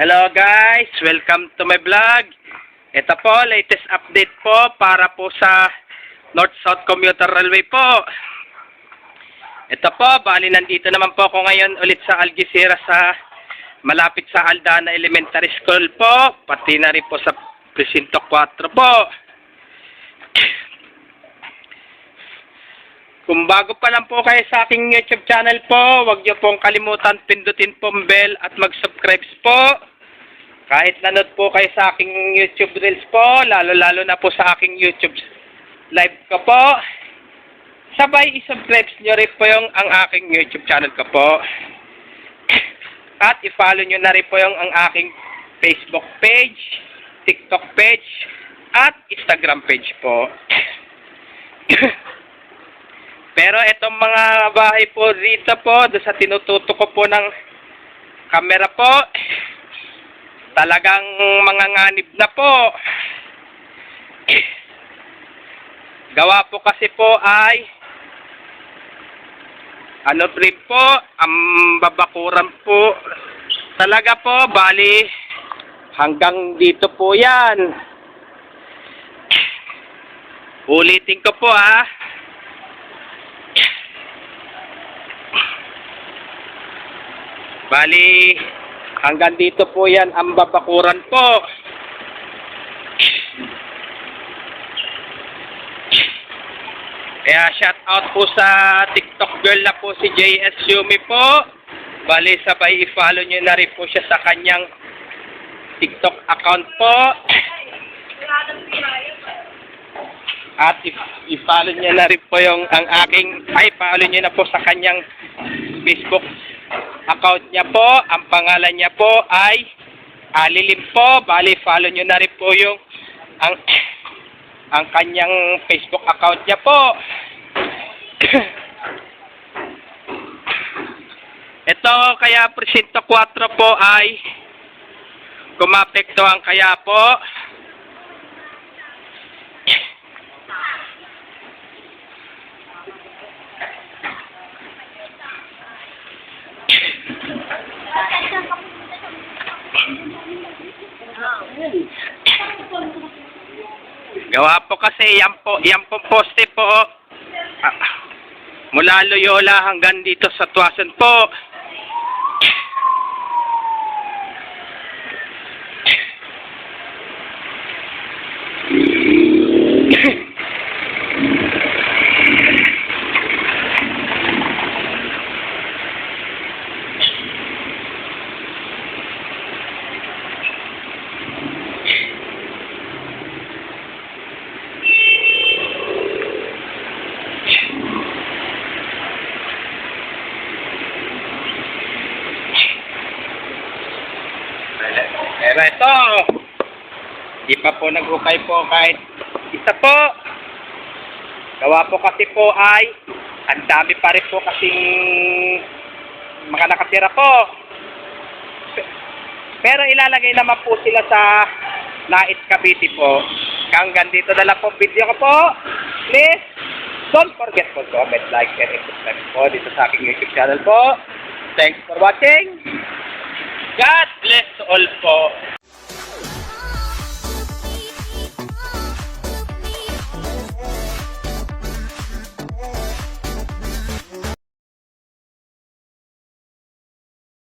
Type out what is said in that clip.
Hello guys, welcome to my vlog. Ito po, latest update po para po sa North-South Commuter Railway po. Ito po, bali nandito naman po ako ngayon ulit sa Algeciras sa malapit sa Aldana Elementary School po, pati na rin po sa Presinto 4 po. Kung bago pa lang po kayo sa aking YouTube channel po, huwag niyo pong kalimutan pindutin po ang bell at mag-subscribe po. Kahit nanood po kayo sa aking YouTube Reels po, lalo-lalo na po sa aking YouTube live ko po, sabay i-subscribe nyo rin po yung ang aking YouTube channel ko po. At i-follow nyo na rin po yung ang aking Facebook page, TikTok page, at Instagram page po. Pero itong mga bahay po dito po, sa tinututok ko po ng camera po, talagang mga nganib na po. Gawa po kasi po ay ano rin po, ang babakuran po talaga po, bali hanggang dito po yan. Ulitin ko po bali hanggang dito po yan ang babakuran po. Kaya shout out po sa TikTok girl na po si JS Yumi po. Bali sabay i-follow nyo na rin po siya sa kanyang TikTok account po. At i-follow nyo na rin po yung ang aking, follow nyo na po sa kanyang Facebook account niya po. Ang pangalan niya po ay Alilim po. Bali follow nyo na rin po yung ang kanyang Facebook account niya po. Ito kaya Presinto 4 po ay kumapekto ang kaya po. Gawa po kasi yan po poste po mula Loyola hanggang dito sa Tuason po. Pero ito, di pa po nag-ukay po kahit isa po. Gawa po kasi po ay ang dami pa rin po kasing mga nakatira po. Pero ilalagay naman po sila sa Nait Cavite po. Hanggang dito na lang po video ko po. Please, don't forget to comment, like, share, and subscribe po dito sa aking YouTube channel po. Thanks for watching. God bless all po.